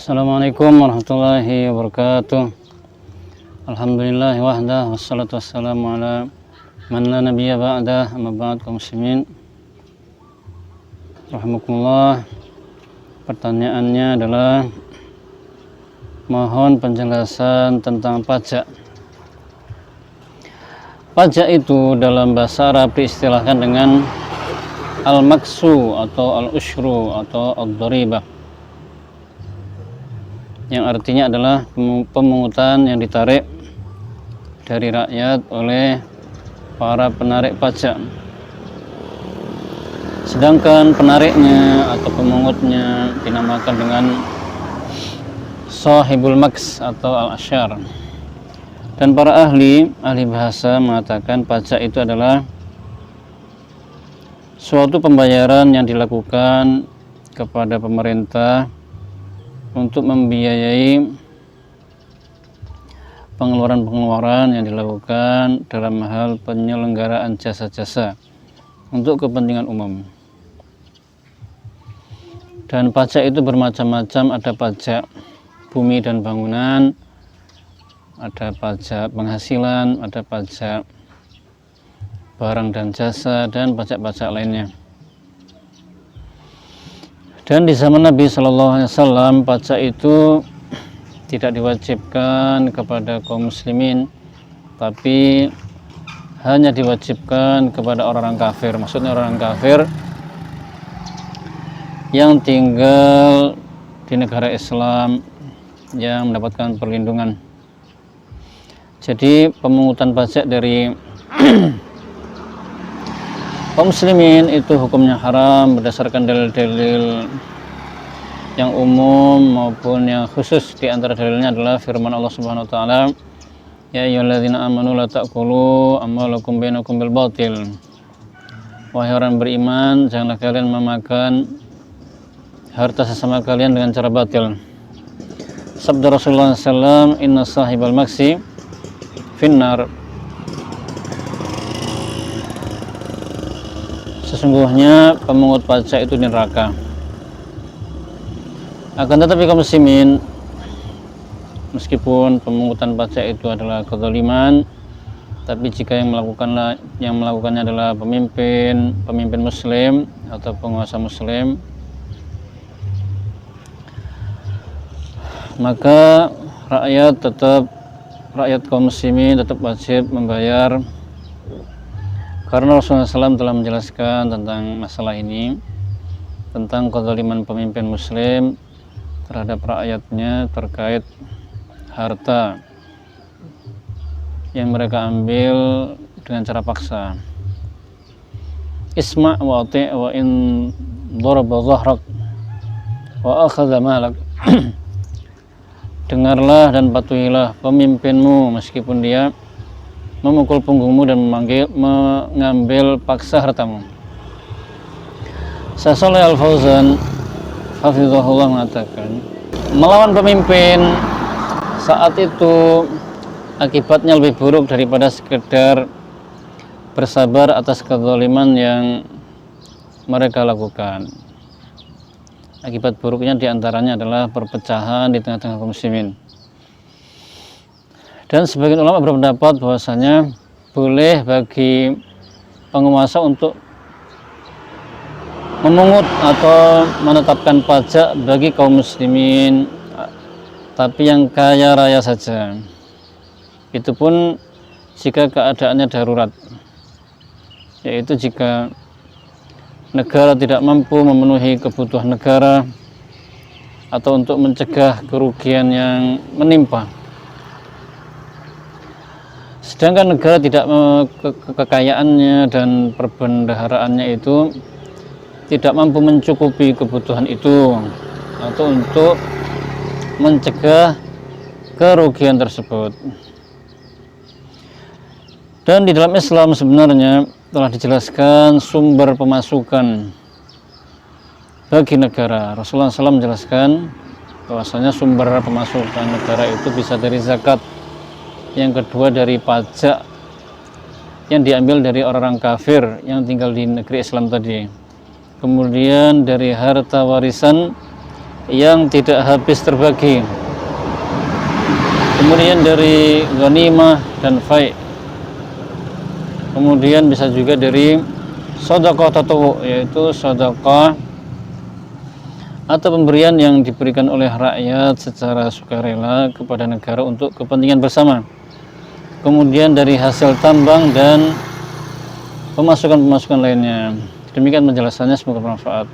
Assalamualaikum warahmatullahi wabarakatuh. Alhamdulillah wahdah wassalatu wassalamu ala man la nabiyya ba'dah, amma ba'd, kaum muslimin rahimakumullah. Pertanyaannya adalah mohon penjelasan tentang pajak. Pajak itu dalam bahasa Arab diistilahkan dengan al-maksu atau al-ushru atau ad-dharibah, yang artinya adalah pemungutan yang ditarik dari rakyat oleh para penarik pajak. Sedangkan penariknya atau pemungutnya dinamakan dengan sahibul maks atau al-asyar. Dan para ahli bahasa mengatakan pajak itu adalah suatu pembayaran yang dilakukan kepada pemerintah untuk membiayai pengeluaran-pengeluaran yang dilakukan dalam hal penyelenggaraan jasa-jasa untuk kepentingan umum. Dan pajak itu bermacam-macam, ada pajak bumi dan bangunan, ada pajak penghasilan, ada pajak barang dan jasa, dan pajak-pajak lainnya. Dan di zaman Nabi Shallallahu Alaihi Wasallam pajak itu tidak diwajibkan kepada kaum muslimin, tapi hanya diwajibkan kepada orang-orang kafir. Maksudnya orang kafir yang tinggal di negara Islam yang mendapatkan perlindungan. Jadi pemungutan pajak dari kaum muslimin itu hukumnya haram berdasarkan dalil-dalil yang umum maupun yang khusus. Di antara dalilnya adalah firman Allah Subhanahu wa taala, ya ayyuhalladzina amanu la ta'kulu amwalakum bainakum bil batil. Wahai orang beriman, janganlah kalian memakan harta sesama kalian dengan cara batil. Sabda Rasulullah SAW, inna sahibal maksi finnar. Sesungguhnya pemungut pajak itu di neraka. Akan tetapi kaum muslimin, meskipun pemungutan pajak itu adalah kezaliman, tapi jika yang melakukannya adalah pemimpin muslim atau penguasa muslim, maka rakyat kaum muslimin tetap wajib membayar. Karena Rasulullah SAW telah menjelaskan tentang masalah ini, tentang kezaliman pemimpin muslim terhadap rakyatnya terkait harta yang mereka ambil dengan cara paksa. Isma' wa ati' wa in daraba dhahrak wa akhadha malak. Dengarlah dan patuhilah pemimpinmu meskipun dia memukul punggungmu dan mengambil paksa hartamu. Syekh Shalih Al Fauzan hafizahullah mengatakan, melawan pemimpin saat itu akibatnya lebih buruk daripada sekedar bersabar atas kezaliman yang mereka lakukan. Akibat buruknya diantaranya adalah perpecahan di tengah-tengah kaum muslimin. Dan sebagian ulama berpendapat bahwasanya boleh bagi penguasa untuk memungut atau menetapkan pajak bagi kaum muslimin, tapi yang kaya raya saja. Itu pun jika keadaannya darurat, yaitu jika negara tidak mampu memenuhi kebutuhan negara atau untuk mencegah kerugian yang menimpa. Sedangkan negara tidak kekayaannya dan perbendaharaannya itu tidak mampu mencukupi kebutuhan itu atau untuk mencegah kerugian tersebut. Dan di dalam Islam sebenarnya telah dijelaskan sumber pemasukan bagi negara. Rasulullah SAW menjelaskan bahwasanya sumber pemasukan negara itu bisa dari zakat, yang kedua dari pajak yang diambil dari orang-orang kafir yang tinggal di negeri Islam tadi, kemudian dari harta warisan yang tidak habis terbagi. Kemudian dari ghanimah dan fai'. Kemudian bisa juga dari sedekah tatawu, yaitu sedekah atau pemberian yang diberikan oleh rakyat secara sukarela kepada negara untuk kepentingan bersama. Kemudian dari hasil tambang dan pemasukan-pemasukan lainnya. Demikian penjelasannya, semoga bermanfaat.